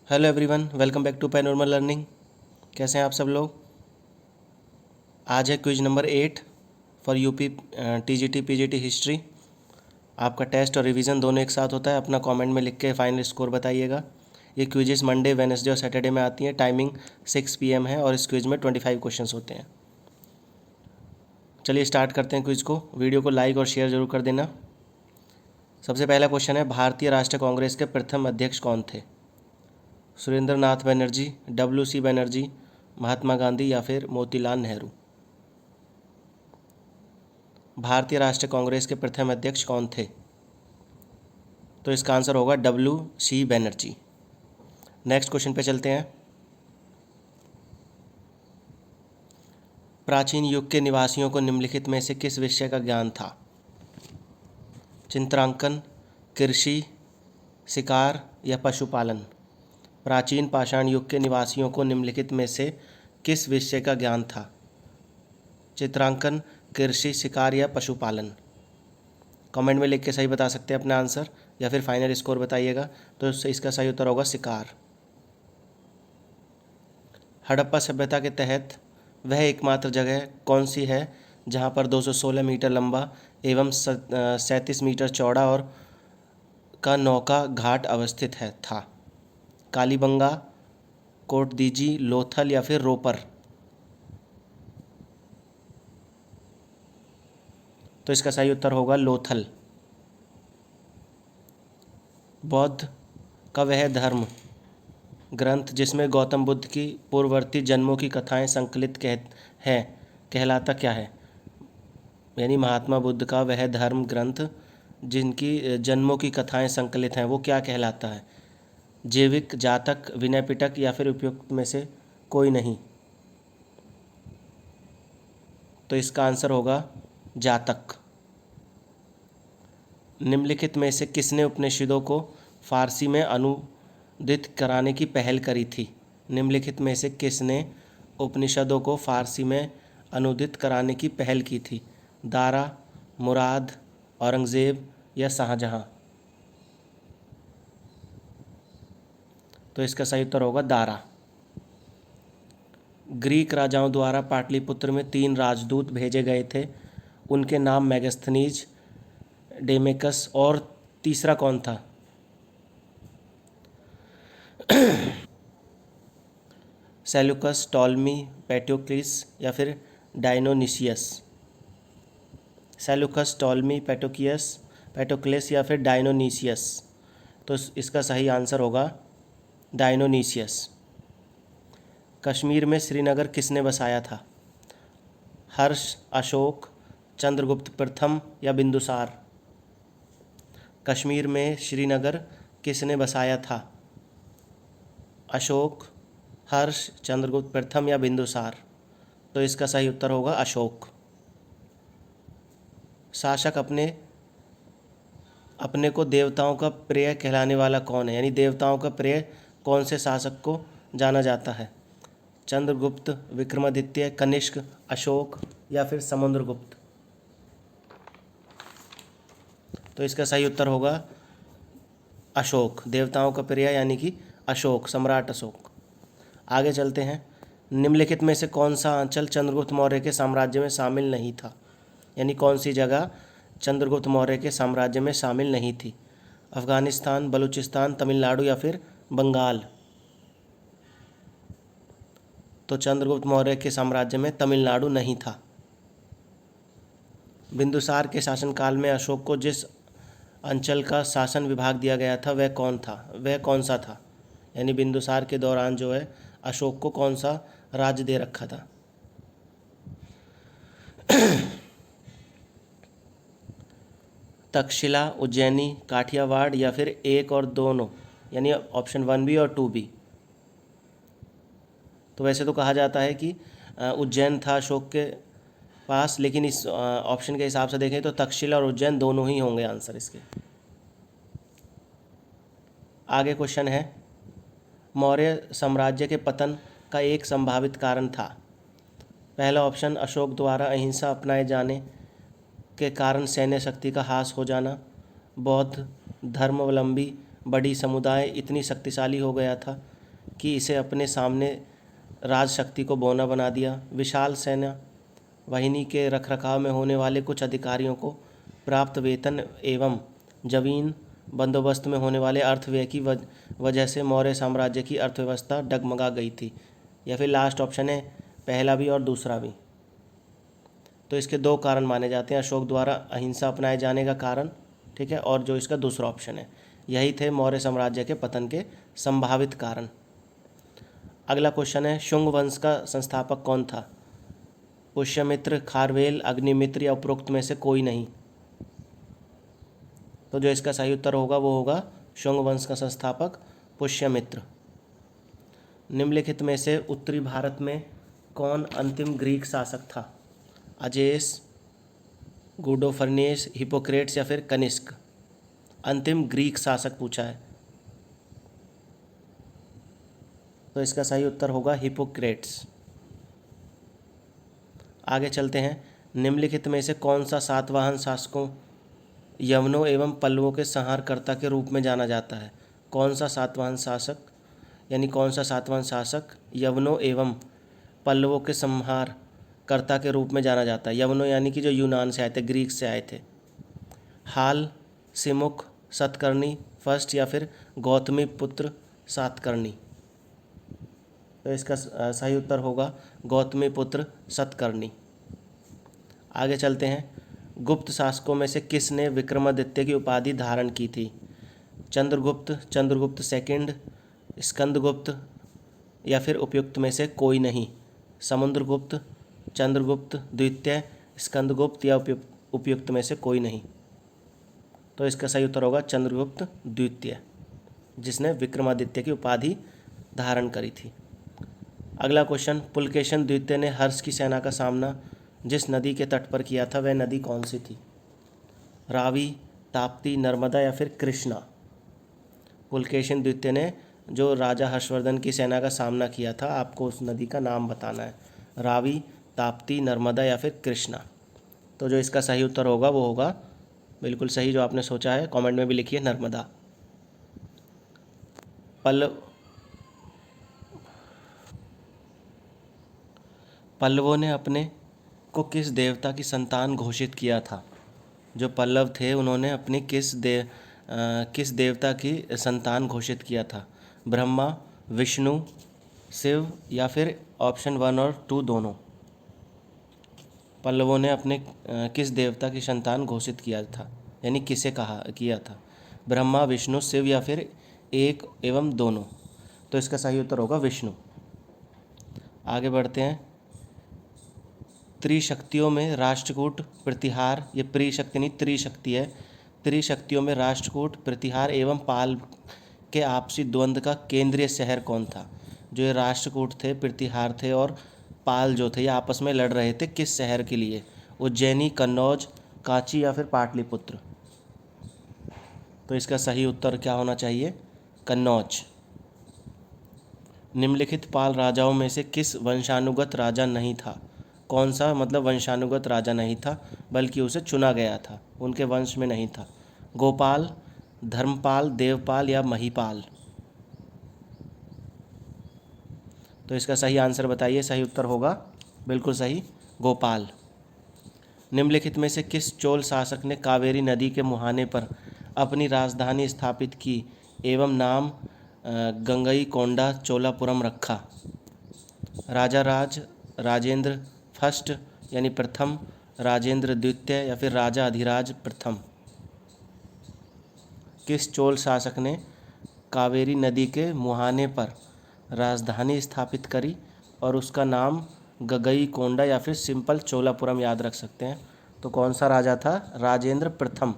Hello everyone, welcome back to Panoramal learning. कैसे हैं आप सब लोग। आज है quiz number 8 for UP TGT PGT history. आपका टेस्ट और रिवीजन दोनों एक साथ होता है। अपना कमेंट में लिख के फाइनल स्कोर बताइएगा। ये क्विजेस मंडे, वेडनेसडे और सैटरडे में आती हैं। टाइमिंग 6 PM है और इस क्विज में 25 क्वेश्चंस होते हैं। चलिए स्टार्ट करते हैं क्विज को। वीडियो को लाइक और शेयर जरूर कर देना। सबसे पहला क्वेश्चन है, भारतीय राष्ट्रीय कांग्रेस के प्रथम अध्यक्ष कौन थे? सुरेंद्र नाथ बनर्जी, WC बनर्जी, महात्मा गांधी या फिर मोतीलाल नेहरू। भारतीय राष्ट्रीय कांग्रेस के प्रथम अध्यक्ष कौन थे? तो इसका आंसर होगा WC बनर्जी। नेक्स्ट क्वेश्चन पे चलते हैं। प्राचीन युग के निवासियों को निम्नलिखित में से किस विषय का ज्ञान था? चित्रांकन, कृषि, शिकार या पशुपालन। प्राचीन पाषाण युग के निवासियों को निम्नलिखित में से किस विषय का ज्ञान था? चित्रांकन, कृषि, शिकार या पशुपालन। कमेंट में लिख के सही बता सकते हैं अपना आंसर या फिर फाइनल स्कोर बताइएगा। तो इसका सही उत्तर होगा शिकार। हड़प्पा सभ्यता के तहत वह एकमात्र जगह कौन सी है जहां पर 216 मीटर लंबा एवं 37 मीटर चौड़ा और का नौका घाट अवस्थित है था? कालीबंगा, कोटदीजी, लोथल या फिर रोपर। तो इसका सही उत्तर होगा लोथल। बौद्ध का वह धर्म ग्रंथ जिसमें गौतम बुद्ध की पूर्ववर्ती जन्मों की कथाएं संकलित हैं कहलाता क्या है? यानी महात्मा बुद्ध का वह धर्म ग्रंथ जिनकी जन्मों की कथाएं संकलित हैं वो क्या कहलाता है? जैविक, जातक, विनय पिटक या फिर उपयुक्त में से कोई नहीं। तो इसका आंसर होगा जातक। निम्नलिखित में से किसने उपनिषदों को फारसी में अनुदित कराने की पहल करी थी? निम्नलिखित में से किसने उपनिषदों को फारसी में अनुदित कराने की पहल की थी? दारा, मुराद, औरंगज़ेब या शाहजहां। तो इसका सही उत्तर होगा दारा। ग्रीक राजाओं द्वारा पाटलिपुत्र में 3 राजदूत भेजे गए थे। उनके नाम मेगास्थनीज, डेमेकस और तीसरा कौन था? सेल्यूकस, टॉलमी, पेट्रोक्लिस या फिर डायनोनिसियस। सेल्यूकस, टॉलमी, पेट्रोक्लिस या फिर डायनोनिसियस। तो इसका सही आंसर होगा डायनोनिसियस। कश्मीर में श्रीनगर किसने बसाया था? हर्ष, अशोक, चंद्रगुप्त प्रथम या बिंदुसार। कश्मीर में श्रीनगर किसने बसाया था? अशोक, हर्ष, चंद्रगुप्त प्रथम या बिंदुसार। तो इसका सही उत्तर होगा अशोक। शासक अपने को देवताओं का प्रिय कहलाने वाला कौन है? यानी देवताओं का प्रिय कौन से शासक को जाना जाता है? चंद्रगुप्त, विक्रमादित्य, कनिष्क, अशोक या फिर समुद्रगुप्त। तो इसका सही उत्तर होगा अशोक। देवताओं का प्रिय यानी कि अशोक, सम्राट अशोक। आगे चलते हैं। निम्नलिखित में से कौन सा अंचल चंद्रगुप्त मौर्य के साम्राज्य में शामिल नहीं था? यानी कौन सी जगह चंद्रगुप्त मौर्य के साम्राज्य में शामिल नहीं थी? अफगानिस्तान, बलूचिस्तान, तमिलनाडु या फिर बंगाल। तो चंद्रगुप्त मौर्य के साम्राज्य में तमिलनाडु नहीं था। बिंदुसार के शासनकाल में अशोक को जिस अंचल का शासन विभाग दिया गया था वह कौन सा था? यानी बिंदुसार के दौरान जो है अशोक को कौन सा राज्य दे रखा था? तक्षशिला, उज्जैनी, काठियावाड़ या फिर एक और दोनों, यानी ऑप्शन 1B और 2B। तो वैसे तो कहा जाता है कि उज्जैन था अशोक के पास, लेकिन इस ऑप्शन के हिसाब से देखें तो तक्षशिला और उज्जैन दोनों ही होंगे आंसर इसके। आगे क्वेश्चन है, मौर्य साम्राज्य के पतन का एक संभावित कारण था? पहला ऑप्शन अशोक द्वारा अहिंसा अपनाए जाने के कारण सैन्य शक्ति का ह्रास हो जाना, बौद्ध धर्मावलंबी बड़ी समुदाय इतनी शक्तिशाली हो गया था, कि इसे अपने सामने राजशक्ति को बौना बना दिया। विशाल सेना वाहिनी के रखरखाव में होने वाले कुछ अधिकारियों को प्राप्त वेतन एवं जमीन बंदोबस्त में होने वाले अर्थव्यय की वजह से मौर्य साम्राज्य की अर्थव्यवस्था डगमगा गई थी। या फिर लास्ट ऑप्शन है पहला भी और दूसरा भी। तो इसके दो कारण माने जाते हैं, अशोक द्वारा अहिंसा अपनाए जाने का कारण, ठीक है, और जो इसका दूसरा ऑप्शन है, यही थे मौर्य साम्राज्य के पतन के संभावित कारण। अगला क्वेश्चन है शुंग वंश का संस्थापक कौन था? पुष्यमित्र, खारवेल, अग्निमित्र या उपरोक्त में से कोई नहीं। तो जो इसका सही उत्तर होगा वो होगा शुंग वंश का संस्थापक पुष्यमित्र। निम्नलिखित में से उत्तरी भारत में कौन अंतिम ग्रीक शासक था? अजेस, गुडोफर्नेस, हिपोक्रेट्स या फिर कनिष्क? अंतिम ग्रीक शासक पूछा है, तो इसका सही उत्तर होगा हिपोक्रेट्स। आगे चलते हैं। निम्नलिखित में से कौन सा सातवाहन शासकों यवनों एवं पल्लवों के संहारकर्ता के रूप में जाना जाता है? कौन सा सातवाहन शासक यानी कौन सा सातवाहन शासक यवनों एवं पल्लवों के संहारकर्ता के रूप में जाना जाता है? यवनों यानी कि जो यूनान से आए थे, ग्रीक से आए थे। हाल, सिमुक, सतकर्णी फर्स्ट या फिर गौतमी पुत्र सातकर्णी? तो इसका सही उत्तर होगा गौतमी पुत्र सतकर्णी। आगे चलते हैं। गुप्त शासकों में से किसने विक्रमादित्य की उपाधि धारण की थी? चंद्रगुप्त, चंद्रगुप्त सेकंड, स्कंदगुप्त या फिर उपयुक्त में से कोई नहीं? समुद्रगुप्त, चंद्रगुप्त द्वितीय, स्कंदगुप्त या उपयुक्त में से कोई नहीं? तो इसका सही उत्तर होगा चंद्रगुप्त द्वितीय, जिसने विक्रमादित्य की उपाधि धारण करी थी। अगला क्वेश्चन, पुलकेशन द्वितीय ने हर्ष की सेना का सामना जिस नदी के तट पर किया था वह नदी कौन सी थी? रावी, ताप्ती, नर्मदा या फिर कृष्णा? पुलकेशन द्वितीय ने जो राजा हर्षवर्धन की सेना का सामना किया था, आपको उस नदी का नाम बताना है। रावी, ताप्ती, नर्मदा या फिर कृष्णा? तो जो इसका सही उत्तर होगा वो होगा बिल्कुल सही जो आपने सोचा है, कमेंट में भी लिखिए नर्मदा। पल्लवों ने अपने को किस देवता की संतान घोषित किया था? जो पल्लव थे उन्होंने अपनी किस देवता की संतान घोषित किया था? ब्रह्मा, विष्णु, शिव या फिर ऑप्शन 1 और 2 दोनों? पल्लवों ने अपने किस देवता की संतान घोषित किया था, यानी किसे किया था? ब्रह्मा, विष्णु, शिव या फिर एक एवं दोनों? तो इसका सही उत्तर होगा विष्णु। आगे बढ़ते हैं। त्रिशक्तियों में राष्ट्रकूट, प्रतिहार, ये प्रिशक्ति नहीं त्रिशक्ति है। त्रिशक्तियों में राष्ट्रकूट, प्रतिहार एवं पाल के आपसी द्वंद्व का केंद्रीय शहर कौन था? जो ये राष्ट्रकूट थे, प्रतिहार थे और पाल जो थे ये आपस में लड़ रहे थे किस शहर के लिए? उज्जैनी, कन्नौज, कांची या फिर पाटलिपुत्र? तो इसका सही उत्तर क्या होना चाहिए? कन्नौज। निम्नलिखित पाल राजाओं में से किस वंशानुगत राजा नहीं था? कौन सा मतलब वंशानुगत राजा नहीं था बल्कि उसे चुना गया था, उनके वंश में नहीं था? गोपाल, धर्मपाल, देवपाल या महिपाल? तो इसका सही आंसर बताइए। सही उत्तर होगा बिल्कुल सही गोपाल। निम्नलिखित में से किस चोल शासक ने कावेरी नदी के मुहाने पर अपनी राजधानी स्थापित की एवं नाम गंगईकोंडा चोलापुरम रखा? राजा राजेंद्र फर्स्ट यानी प्रथम, राजेंद्र द्वितीय या फिर राजा अधिराज प्रथम? किस चोल शासक ने कावेरी नदी के मुहाने पर राजधानी स्थापित करी और उसका नाम गंगईकोंडा या फिर सिंपल चोलापुरम याद रख सकते हैं? तो कौन सा राजा था? राजेंद्र प्रथम,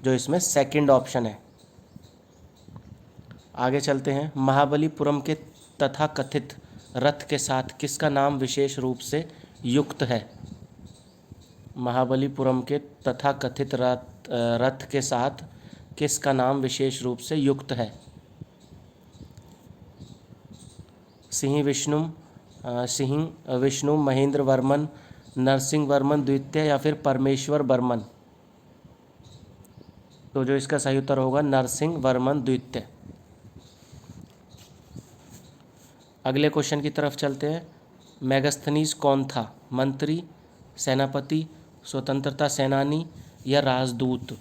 जो इसमें सेकंड ऑप्शन है। आगे चलते हैं। महाबलीपुरम के तथाकथित रथ के साथ किसका नाम विशेष रूप से युक्त है? महाबलीपुरम के तथाकथित रथ के साथ किसका नाम विशेष रूप से युक्त है? सिंह विष्णु, महेंद्र वर्मन, नरसिंह वर्मन द्वितीय या फिर परमेश्वर वर्मन? तो जो इसका सही उत्तर होगा नरसिंह वर्मन द्वितीय। अगले क्वेश्चन की तरफ चलते हैं। मेगास्थनीज कौन था? मंत्री, सेनापति, स्वतंत्रता सेनानी या राजदूत?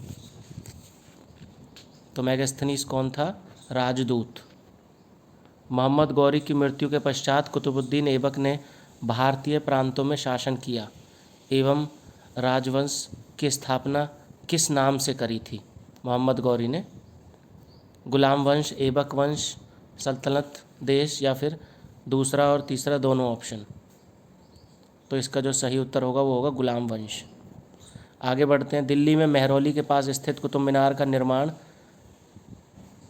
तो मेगास्थनीज कौन था? राजदूत। मोहम्मद गौरी की मृत्यु के पश्चात कुतुबुद्दीन ऐबक ने भारतीय प्रांतों में शासन किया एवं राजवंश की स्थापना किस नाम से करी थी? मोहम्मद गौरी ने गुलाम वंश, ऐबक वंश, सल्तनत देश या फिर दूसरा और तीसरा दोनों ऑप्शन। तो इसका जो सही उत्तर होगा वो होगा गुलाम वंश। आगे बढ़ते हैं। दिल्ली में मेहरौली के पास स्थित कुतुब मीनार का निर्माण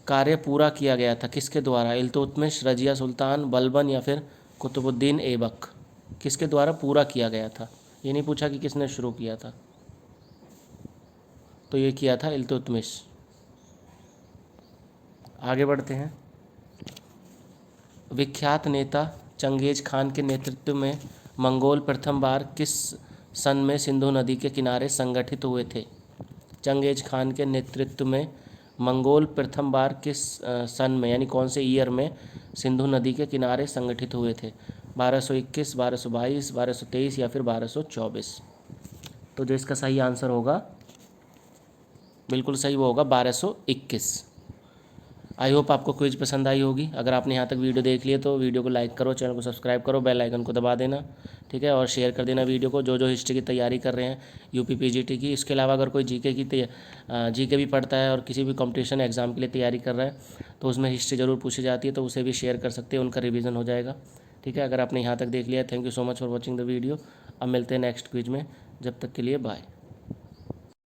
कार्य पूरा किया गया था किसके द्वारा? इल्तुतमिश, रजिया सुल्तान, बलबन या फिर कुतुबुद्दीन ऐबक? किसके द्वारा पूरा किया गया था? ये नहीं पूछा कि किसने शुरू किया था। तो ये किया था इल्तुतमिश। आगे बढ़ते हैं। विख्यात नेता चंगेज खान के नेतृत्व में मंगोल प्रथम बार किस सन में सिंधु नदी के किनारे संगठित हुए थे? चंगेज खान के नेतृत्व में मंगोल प्रथम बार किस सन में यानी कौन से ईयर में सिंधु नदी के किनारे संगठित हुए थे? 1221, 1222, 1223 या फिर 1224? तो जो इसका सही आंसर होगा, बिल्कुल सही, वो होगा 1221। आई होप आपको क्विज पसंद आई होगी। अगर आपने यहाँ तक वीडियो देख लिया तो वीडियो को लाइक करो, चैनल को सब्सक्राइब करो, बेल आइकन को दबा देना, ठीक है, और शेयर कर देना वीडियो को। जो जो हिस्ट्री की तैयारी कर रहे हैं यूपी पीजीटी की, इसके अलावा अगर कोई जीके भी पढ़ता है और किसी भी कंपटीशन एग्जाम के लिए तैयारी कर रहा है तो उसमें हिस्ट्री ज़रूर पूछी जाती है, तो उसे भी शेयर कर सकते हैं, उनका रिवीजन हो जाएगा, ठीक है। अगर आपने यहाँ तक देख लिया, thank you so much for watching the video. अब मिलते हैं नेक्स्ट क्विज में, जब तक के लिए बाय।